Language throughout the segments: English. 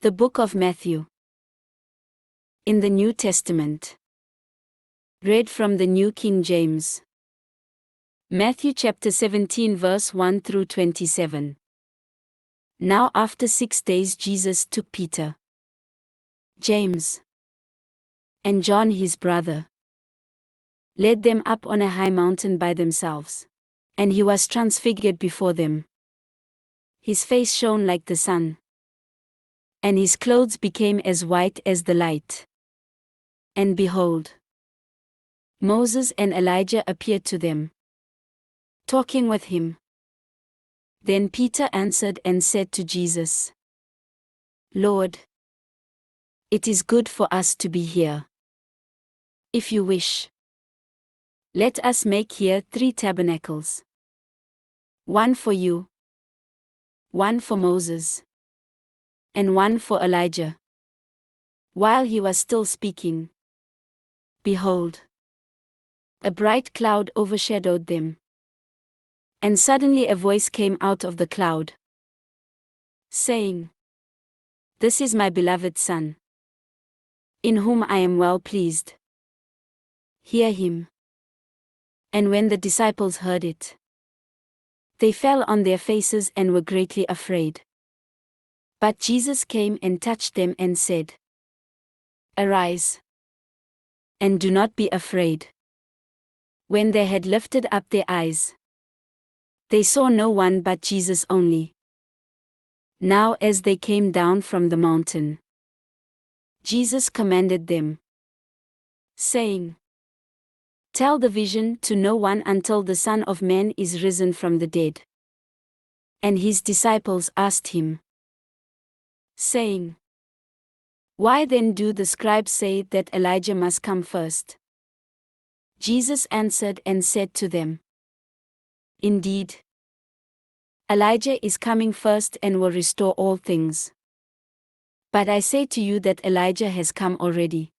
The Book of Matthew. In the New Testament. Read from the New King James. Matthew chapter 17 verse 1 through 27. Now after 6 days Jesus took Peter, James, and John his brother, led them up on a high mountain by themselves, and he was transfigured before them. His face shone like the sun, and his clothes became as white as the light. And behold, Moses and Elijah appeared to them, talking with him. Then Peter answered and said to Jesus, Lord, it is good for us to be here. If you wish, let us make here 3 tabernacles. One for you, one for Moses, and one for Elijah. While he was still speaking, behold, a bright cloud overshadowed them. And suddenly a voice came out of the cloud, saying, This is my beloved Son, in whom I am well pleased. Hear him. And when the disciples heard it, they fell on their faces and were greatly afraid. But Jesus came and touched them and said, Arise, and do not be afraid. When they had lifted up their eyes, they saw no one but Jesus only. Now as they came down from the mountain, Jesus commanded them, saying, Tell the vision to no one until the Son of Man is risen from the dead. And his disciples asked him, saying, Why then do the scribes say that Elijah must come first? Jesus answered and said to them, Indeed, Elijah is coming first and will restore all things. But I say to you that Elijah has come already.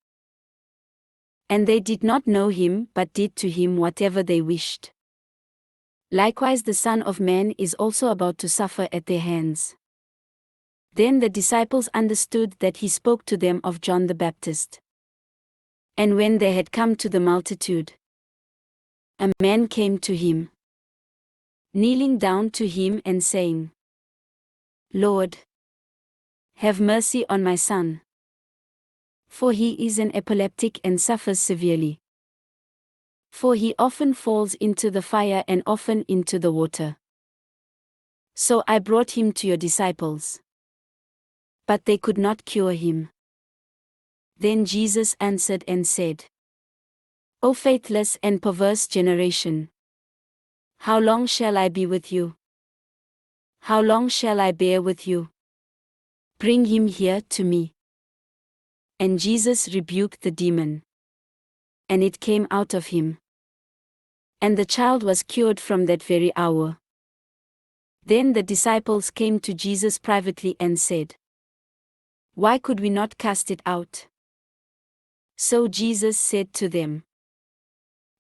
And they did not know him but did to him whatever they wished. Likewise the Son of Man is also about to suffer at their hands. Then the disciples understood that he spoke to them of John the Baptist. And when they had come to the multitude, a man came to him, kneeling down to him and saying, Lord, have mercy on my son, for he is an epileptic and suffers severely. For he often falls into the fire and often into the water. So I brought him to your disciples, but they could not cure him. Then Jesus answered and said, O faithless and perverse generation, how long shall I be with you? How long shall I bear with you? Bring him here to me. And Jesus rebuked the demon, and it came out of him. And the child was cured from that very hour. Then the disciples came to Jesus privately and said, Why could we not cast it out? So Jesus said to them,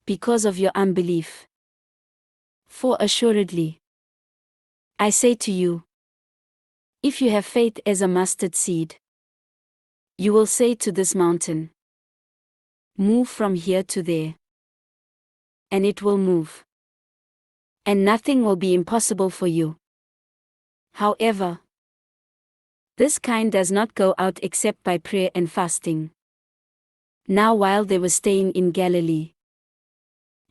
Because of your unbelief. For assuredly, I say to you, if you have faith as a mustard seed, you will say to this mountain, Move from here to there, and it will move. And nothing will be impossible for you. However, this kind does not go out except by prayer and fasting. Now while they were staying in Galilee,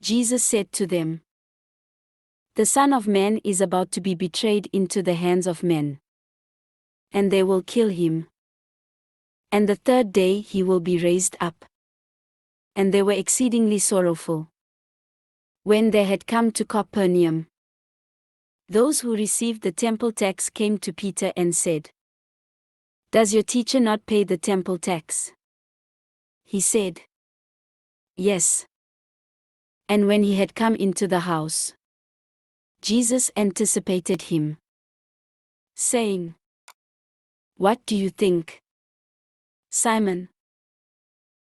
Jesus said to them, The Son of Man is about to be betrayed into the hands of men. And they will kill him. And the 3rd day he will be raised up. And they were exceedingly sorrowful. When they had come to Capernaum, those who received the temple tax came to Peter and said, Does your teacher not pay the temple tax? He said, Yes. And when he had come into the house, Jesus anticipated him, saying, What do you think, Simon?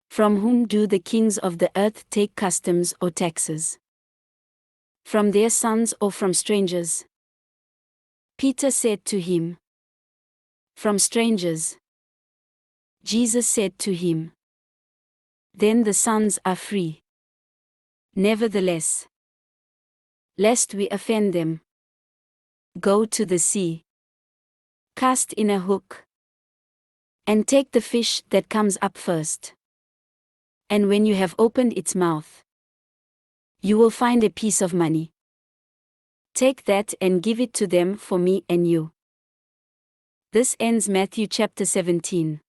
From whom do the kings of the earth take customs or taxes? From their sons or from strangers? Peter said to him, From strangers. Jesus said to him, "Then the sons are free. Nevertheless, lest we offend them, go to the sea, cast in a hook, and take the fish that comes up first. And when you have opened its mouth, you will find a piece of money. Take that and give it to them for me and you." This ends Matthew chapter 17.